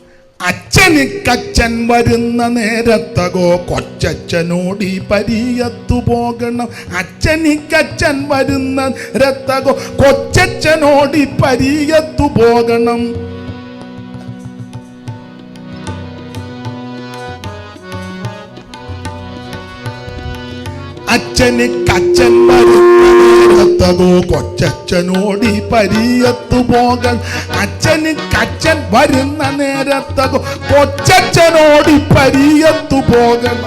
[SPEAKER 1] അച്ഛനിക്കച്ഛൻ വരുന്ന നേരത്തകോ കൊച്ചച്ഛനോടി പരിയത്തു പോകണം. അച്ഛനിക്കച്ഛൻ വരുന്ന നേരത്തകോ കൊച്ചച്ഛനോടി പരിയത്തു പോകണം. അച്ഛനിക്കച്ഛൻ വരുന്ന നേരത്തകോ കൊച്ചച്ഛനോടി പരിയത്തു പോകണം. അച്ഛനിക്കച്ഛൻ വരുന്ന നേരത്തകോ കൊച്ചച്ഛനോടി പരിയത്തു പോകണം.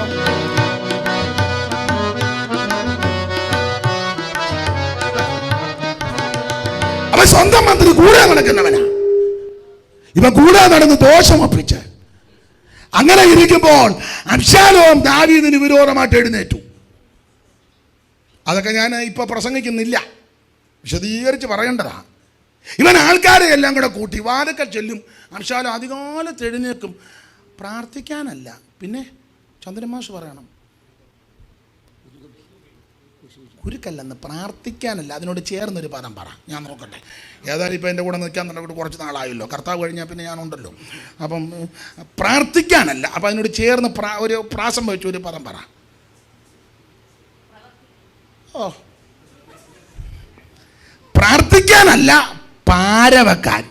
[SPEAKER 1] അവൻ സ്വന്തം മന്ത്രി കൂടെ നടക്കുന്നവനാ. ഇവൻ കൂടെ നടന്ന് ദോഷമൊപ്പിച്ച്. അങ്ങനെ ഇരിക്കുമ്പോൾ അബ്ശാലോം ദാവീദിന് വിരോധമായിട്ട് എഴുന്നേറ്റു. അതൊക്കെ ഞാൻ ഇപ്പോൾ പ്രസംഗിക്കുന്നില്ല, വിശദീകരിച്ച് പറയേണ്ടതാ. ഇവൻ ആൾക്കാരെ എല്ലാം കൂടെ കൂട്ടി വാതിക്കൽ ചെല്ലും. അബ്ശാലോം അധികാലത്ത് എഴുന്നേൽക്കും. പ്രാർത്ഥിക്കാനല്ല, പിന്നെ ചന്ദ്രമാഷ് പറയണം, കുരുക്കല്ലെന്ന്, പ്രാർത്ഥിക്കാനല്ല. അതിനോട് ചേർന്നൊരു പദം പറ, ഞാൻ നോക്കട്ടെ. ഏതായാലും ഇപ്പോൾ എൻ്റെ കൂടെ നിൽക്കാൻ തന്നെ കുറച്ച് നാളായല്ലോ, കർത്താവ് കഴിഞ്ഞാൽ പിന്നെ ഞാനുണ്ടല്ലോ. അപ്പം പ്രാർത്ഥിക്കാനല്ല, അപ്പം അതിനോട് ചേർന്ന് ഒരു പ്രാസം വെച്ച് ഒരു പദം പറ. പ്രാർത്ഥിക്കാനല്ല, പാര വെക്കാൻ.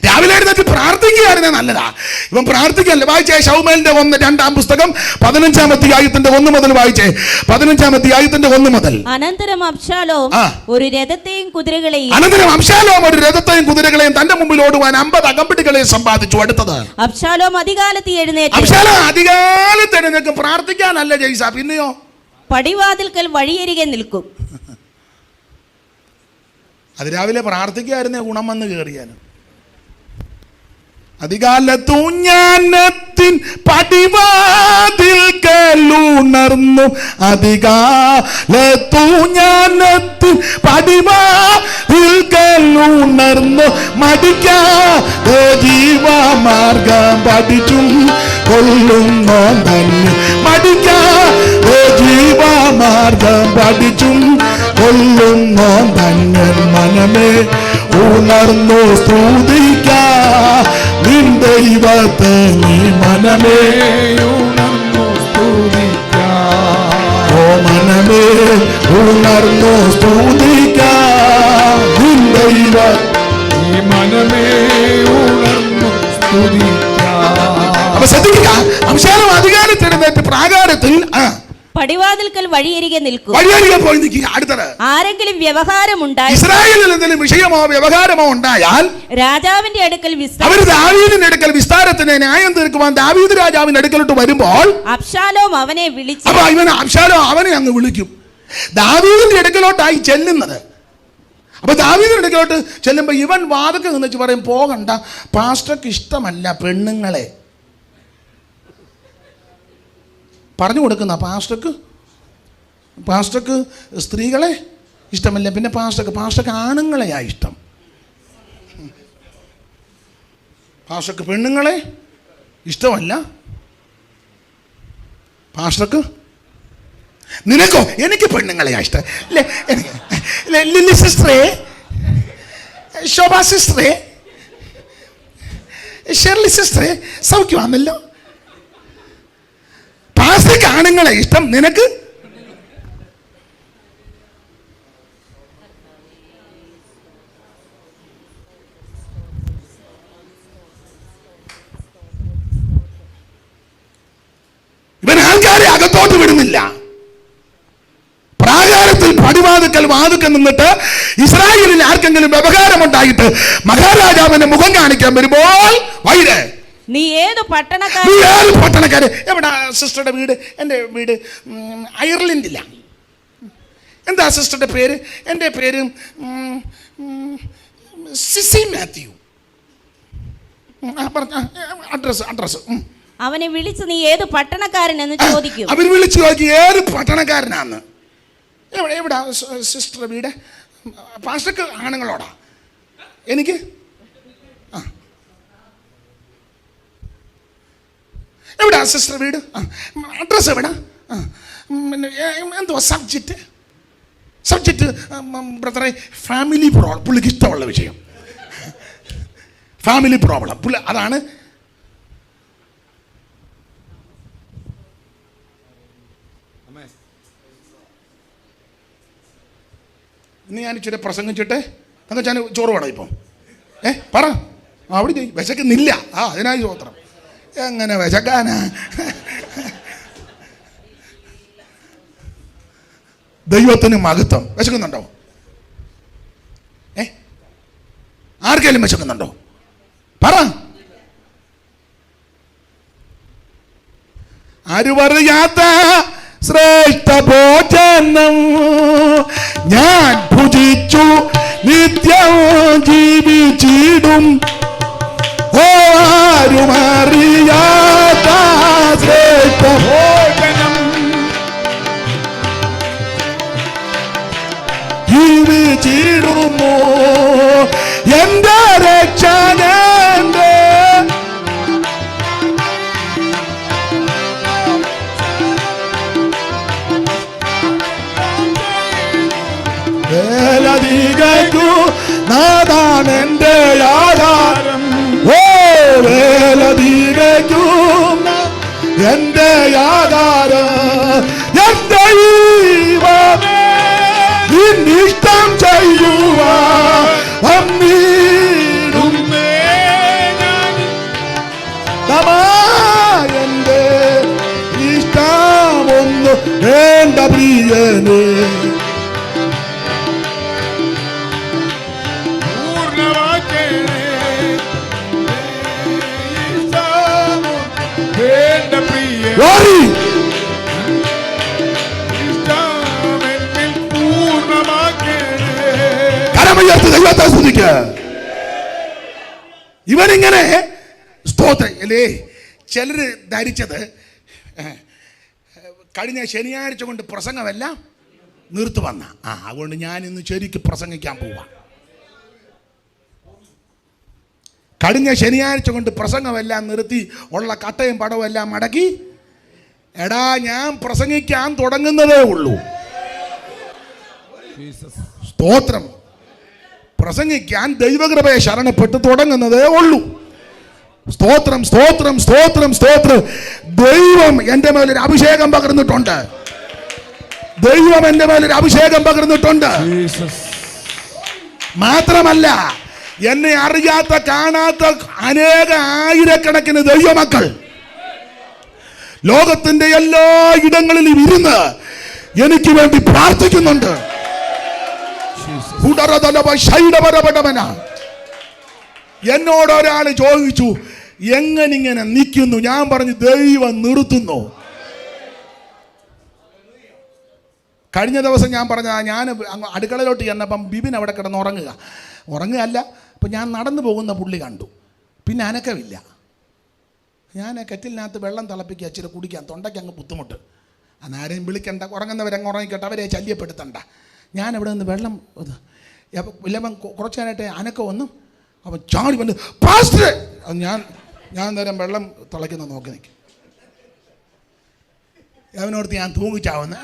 [SPEAKER 1] രാവിലെ എഴുന്നേറ്റ് പ്രാർത്ഥിക്കുകയായിരുന്നേ നല്ലതാ. ഇവൻ പ്രാർത്ഥിക്കല്ലേ. വായിച്ചേ ശൗമേലിന്റെ 2-ാം പുസ്തകം 15-ാം അധ്യായത്തിന്റെ 1 മുതൽ വായിച്ചേ. 15-ാം അധ്യായത്തിന്റെ 1 മുതൽ.
[SPEAKER 5] അനന്തരം അബ്ശാലോം ഒരു രഥത്തെയും കുതിരകളെയും തന്റെ മുമ്പിൽ ഓടുവാൻ 50 അകമ്പടികളെ സമ്പാദിച്ചു. അടുത്തത് അബ്ശാലോം അധികാലത്ത് എഴുന്നേറ്റ് പ്രാർത്ഥിക്കാനല്ല ജയ്സ, പിന്നെയോ പടിവാതിൽക്കൽ വഴിയരികെ നിൽക്കും.
[SPEAKER 1] അത് രാവിലെ പ്രാർത്ഥിക്കായിരുന്നേ ഗുണം വന്ന് കയറിയാൻ. അധികാലത്തു ജ്ഞാനത്തിൻ പടിവാതിൽക്കലുണർന്നു. അധികാലത്തു ജ്ഞാനത്തിൻ പടിവാതിൽക്കലുണർന്നു. മടിക്കാതെ ജീവമാർഗം പഠിച്ചും കൊള്ളുന്നോ തന്നെ. മടിക്കാതെ ജീവമാർഗം പഠിച്ചും കൊള്ളുന്നോ തന്നെ. മനമേ ഉണർന്നു സ്തുതിക്കാം നിൻ ദൈവത്തെ നീ മനമേ
[SPEAKER 2] ഉണർന്നു സ്തുതിക്കാം.
[SPEAKER 1] ഓ മനമേ ഉണർന്നു സ്തുതിക്കാം നിൻ ദൈവം.
[SPEAKER 2] ഈ മനമേ ഉണർന്നു സ്തുതിക്കാം.
[SPEAKER 1] അപ്പൊ ശ്രദ്ധിക്കുക, അംശാലം അധികാരത്തിനെഴുന്നേറ്റ് പ്രാകാരത്തിൽ
[SPEAKER 5] പടിവാതിൽക്കൽ വഴിയരികെ നിൽക്കും.
[SPEAKER 1] വഴിയരികെ പോയി നിൽക്കുക. അടുത്തത്,
[SPEAKER 5] ആരെങ്കിലും വ്യവഹാരമുണ്ടായി
[SPEAKER 1] ഇസ്രായേലിൽ എന്തെങ്കിലും വിഷയമോ വ്യവഹാരമോ ഉണ്ടായാൽ
[SPEAKER 5] രാജാവിന്റെ അടുക്കൽ
[SPEAKER 1] അവർ ദാവീദിന്റെ അടുക്കൽ വിസ്താരത്തിന് ന്യായം തീർക്കുവാൻ ദാവീദ് രാജാവിന്റെ അടുക്കലോട്ട് വരുമ്പോൾ
[SPEAKER 5] അബ്ശാലോം അവനെ വിളിച്ചു.
[SPEAKER 1] അപ്പൊ ഇവൻ അബ്ശാലോം അവനെ അങ്ങ് വിളിക്കും. ദാവീദിന്റെ അടുക്കലോട്ടായി ചെല്ലുന്നത്. അപ്പൊ ദാവീദിന്റെ അടുക്കലോട്ട് ചെല്ലുമ്പോ ഇവൻ വാതൊക്കെ നിന്നിച്ച് പറയും, പോകണ്ട, പാസ്റ്റർക്ക് ഇഷ്ടമല്ല പെണ്ണുങ്ങളെ. പറഞ്ഞു കൊടുക്കുന്ന പാസ്റ്റർക്ക് സ്ത്രീകളെ ഇഷ്ടമല്ല, പിന്നെ പാസ്റ്റർക്ക് ആണുങ്ങളെയാ ഇഷ്ടം. പാസ്റ്റർക്ക് പെണ്ണുങ്ങളെ ഇഷ്ടമല്ല. പാസ്റ്റർക്ക് നിനക്കോ? എനിക്ക് പെണ്ണുങ്ങളെയാ ഇഷ്ടം. ലില്ലി സിസ്റ്ററേ, ശോഭ സിസ്റ്ററേ, ഷെർലി സിസ്റ്ററേ, സൗഖ്യമാണല്ലോ. പാസ്റ്റർക്ക് ആണുങ്ങളെ ഇഷ്ടം, നിനക്ക് ഇവൻ ആൾക്കാരെ അകത്തോട്ട് വിടുന്നില്ല. പ്രാകാരത്തിൽ പടിവാതുക്കൽ നിന്നിട്ട് ഇസ്രായേലിൽ ആർക്കെങ്കിലും വ്യവഹാരമുണ്ടായിട്ട് മഹാരാജാവിന്റെ മുഖം കാണിക്കാൻ വരുമ്പോൾ വൈര്,
[SPEAKER 5] നീ ഏത് പട്ടണക്കാര്?
[SPEAKER 1] എവിടാ സിസ്റ്ററുടെ വീട്? എൻ്റെ വീട് അയർലൻഡിലാണ്. എന്താ സിസ്റ്ററുടെ പേര്? എൻ്റെ പേര് സിസി മാത്യു. അഡ്രസ്
[SPEAKER 5] അവനെ വിളിച്ച് നീ ഏത് പട്ടണക്കാരൻ എന്ന് ചോദിക്കും.
[SPEAKER 1] അവർ വിളിച്ചു നോക്കി ഏത് പട്ടണക്കാരനാന്ന്. എവിടാ സിസ്റ്ററുടെ വീട്? പാസ്റ്റർക്ക് ആണുങ്ങളോടാ, എനിക്ക് എവിടാ സിസ്റ്റർ വീട്? അഡ്രസ് എവിടാ? എന്തുവാ സബ്ജക്റ്റ് ബ്രദറെ? Family problem. പുള്ളിക്ക് ഇഷ്ടമുള്ള വിഷയം ഫാമിലി പ്രോബ്ലം. പുള്ളി അതാണ്. ഇന്ന് ഞാൻ ഇച്ചിരി പ്രസംഗിച്ചിട്ട് അങ്ങ് ഞാൻ ചോറ് വേണം ഇപ്പം. പറ. അവിടെ വിശക്കുന്നില്ല. അതിനായി ചോത്രം. എങ്ങനെ വിശക്കാനാ? ദൈവത്തിന് മഹത്വം. വിശക്കുന്നുണ്ടോ? ആർക്കെങ്കിലും വിശക്കുന്നുണ്ടോ? പറ. ആരുമറിയാത്ത ശ്രേഷ്ഠ ഭോജനം ഞാൻ ഭുജിച്ചു നിത്യം ജീവിച്ചിടും. ആരുമറിയാത്ത ശ്രേഷ്ഠ ഭോജനം ജീവിച്ചിടുമോ എന്റെ രക്ഷകന്റെ. വേലധികു നാഥാൻ എന്റെ ആധാരം. ഓ വേലധികു എന്റെ ആധാരം. എന്റെ ദൈവമേ നിന്നിഷ്ടം ചെയ്യുവാൻ എന്റെ ഇഷ്ടമൊന്നു വേണ്ട പ്രിയനേ. ദൈവത്തെ സ്തുതിക്ക. ഇവനിങ്ങനെ സ്തോത്രം അല്ലേ? ചിലര് ധരിച്ചത് കഴിഞ്ഞ ശനിയാഴ്ച കൊണ്ട് പ്രസംഗമെല്ലാം നിർത്തു വന്ന അതുകൊണ്ട് ഞാൻ ഇന്ന് ശരിക്ക് പ്രസംഗിക്കാൻ പോവാ. കഴിഞ്ഞ ശനിയാഴ്ച കൊണ്ട് പ്രസംഗമെല്ലാം നിർത്തി ഉള്ള കട്ടയും പടവും എല്ലാം മടക്കി. എടാ, ഞാൻ പ്രസംഗിക്കാൻ തുടങ്ങുന്നതേ ഉള്ളൂ. സ്തോത്രം. പ്രസംഗിക്കാൻ ദൈവകൃപയെ ശരണപ്പെട്ട് തുടങ്ങുന്നതേ ഉള്ളൂ. സ്തോത്രം, സ്തോത്രം, സ്തോത്രം, സ്തോത്രം. ദൈവം എൻ്റെ മേലൊരു അഭിഷേകം പകർന്നിട്ടുണ്ട്. ദൈവം എൻ്റെ മേലൊരു അഭിഷേകം പകർന്നിട്ടുണ്ട്. മാത്രമല്ല, എന്നെ അറിയാത്ത കാണാത്ത അനേക ആയിരക്കണക്കിന് ദൈവമക്കൾ ലോകത്തിന്റെ എല്ലാ ഇടങ്ങളിലും ഇരുന്ന് എനിക്ക് വേണ്ടി പ്രാർത്ഥിക്കുന്നുണ്ട്. എന്നോട് ഒരാൾ ചോദിച്ചു, എങ്ങനിങ്ങനെ നിൽക്കുന്നു? ഞാൻ പറഞ്ഞു, ദൈവം നിർത്തുന്നു. കഴിഞ്ഞ ദിവസം ഞാൻ പറഞ്ഞ, ഞാൻ അടുക്കളയിലോട്ട് ചെന്നപ്പം ബിബിൻ അവിടെ കിടന്ന് ഉറങ്ങുകയല്ല. അപ്പം ഞാൻ നടന്നു പോകുന്ന പുള്ളി കണ്ടു. പിന്നെ അനക്കമില്ല. ഞാൻ കെറ്റിലിനകത്ത് വെള്ളം തിളപ്പിക്കുക, ഇച്ചിരി കുടിക്കാൻ, തൊണ്ടയ്ക്ക് അങ്ങ് ബുദ്ധിമുട്ട്. അന്നാരെയും വിളിക്കണ്ട, ഉറങ്ങുന്നവരങ്ങ് ഉറങ്ങിക്കട്ടെ, അവരെ ശല്യപ്പെടുത്തണ്ട. ഞാൻ ഇവിടെ നിന്ന് വെള്ളം ഇല്ലപ്പം കുറച്ച് നേരമായിട്ട് അനക്കം വന്നു. അപ്പം ചാടി വന്ന് പാസ്റ്റർ, ഞാൻ നേരം വെള്ളം തിളയ്ക്കുന്ന നോക്കി നിൽക്കും. അവനോടത്ത് ഞാൻ തൂങ്ങിച്ചാവുന്ന,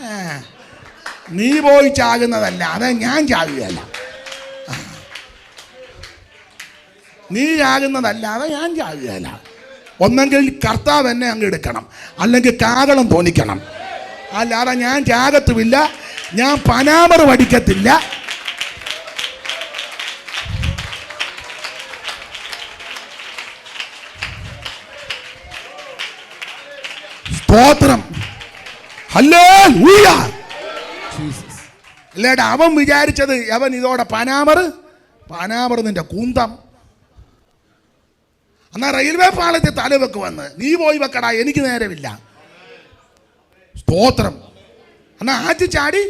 [SPEAKER 1] നീ പോയി ചാകുന്നതല്ല, അത് ഞാൻ ചാകുകയല്ല. നീ ചാകുന്നതല്ലാതെ ഞാൻ ചാകുകയല്ല. ഒന്നെങ്കിൽ കർത്താവ് എന്നെ അങ്ങ് എടുക്കണം, അല്ലെങ്കിൽ കാകളം തോന്നിക്കണം. അല്ലാതെ ഞാൻ ചാകത്തുമില്ല, ഞാൻ പനാമർ വടിക്കത്തില്ല. സ്തോത്രം, ഹല്ലേലൂയ. അല്ലേടാ, അവൻ വിചാരിച്ചത് അവൻ ഇതോടെ പനാമർ നിന്റെ കൂന്തം. എന്നാ റെയിൽവേ പാളത്തിൽ തലവെക്ക് വന്ന്, നീ പോയി വെക്കടാ, എനിക്ക് നേരമില്ല. സ്തോത്രം. എന്നാ ആറ്റി ചാടി,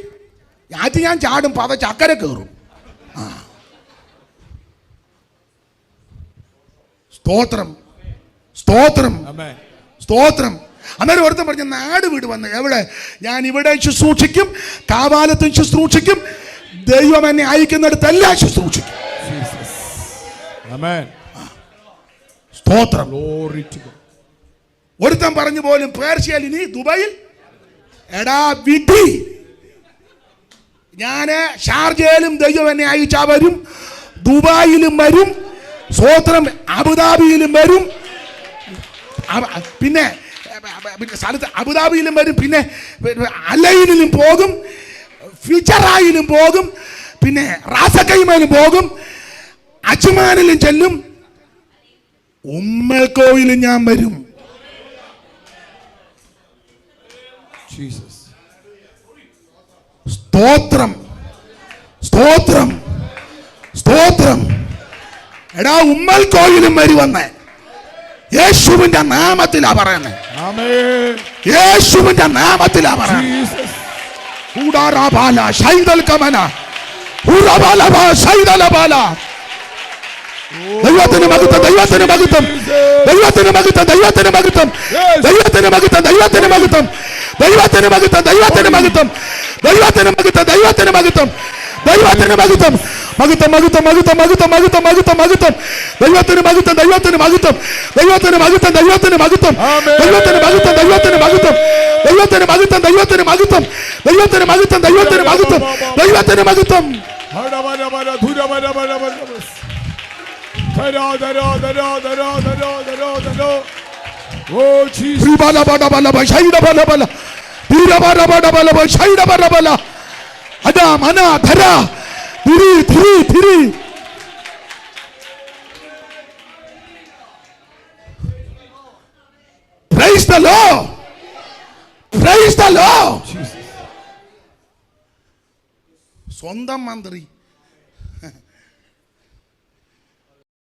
[SPEAKER 1] ഞാൻ ചാടും, പത ചക്കര കയറും. സ്തോത്രം, സ്തോത്രം, സ്തോത്രം. അന്നേരം ഒരുത്തം പറഞ്ഞ, നാട് വീട് വന്ന് എവിടെ? ഞാൻ ഇവിടെ ശുശ്രൂഷിക്കും, കാവാലത്തും ശുശ്രൂഷിക്കും, ദൈവം എന്നെ അയക്കുന്നിടത്തെല്ലാം ശുശ്രൂഷിക്കും. സ്തോത്രം. ഒരുത്തം പറഞ്ഞു പോലും, പേർഷ്യയിൽ ഇനി ദുബായിൽ, എടാ വിധി, ഞാന് ഷാർജയിലും ദൈവം എന്നെ അയച്ചാ വരും, ദുബായിലും വരും, സ്തോത്രം, അബുദാബിയിലും വരും, പിന്നെ സ്ഥലത്ത് അബുദാബിയിലും വരും, പിന്നെ അലൈനിലും പോകും, ഫിജറായിലും പോകും, പിന്നെ റാസക്കൈമയിലും പോകും, അജ്മാനിലും ചെല്ലും, ഉമ്മൽക്കോയിലും ഞാൻ വരും. സ്തോത്രം, സ്തോത്രം, സ്തോത്രം. എടാ, ഉമ്മൽക്കോയിലും വരുവന്നേ, യേശുവിന്റെ നാമത്തിലാ പറയുന്നത്. യേശുവിന്റെ നാമത്തിലാ പറയുന്നത്. ദൈവത്തിന് മഹത്വം, ദൈവത്തിന് മഹത്വം, ദൈവത്തിന് മഹത്വം, ദൈവത്തിന് മഹത്വം, ദൈവത്തിന് മഹത്വം, ദൈവത്തിന് മഹത്വം, ദൈവത്തിന് മഹത്വം, ദൈവത്തിന് മഹത്വം, ദൈവത്തിന് മഹത്വം, ദൈവത്തിന് മഹത്വം, ദൈവത്തിന് മഹത്വം, മഹത്വം, മഹത്വം, മഹത്വം, മഹത്വം, മഹത്വം, മഹത്വം, മഹത്വം, ദൈവത്തിന് മഹത്വം, ദൈവത്തിന് മഹത്വം, ദൈവത്തിന് മഹത്വം, ദൈവത്തിന് മഹത്വം, ദൈവത്തിന് മഹത്വം, ദൈവത്തിന് മഹത്വം, ദൈവത്തിന് മഹത്വം, ദൈവത്തിന് മഹത്വം, ദൈവത്തിന് മഹത്വം, ദൈവത്തിന് മഹത്വം, ദൈവത്തിന് മഹത്വം. Praise the Lord. Praise the Lord. സ്വന്തം മന്ത്രി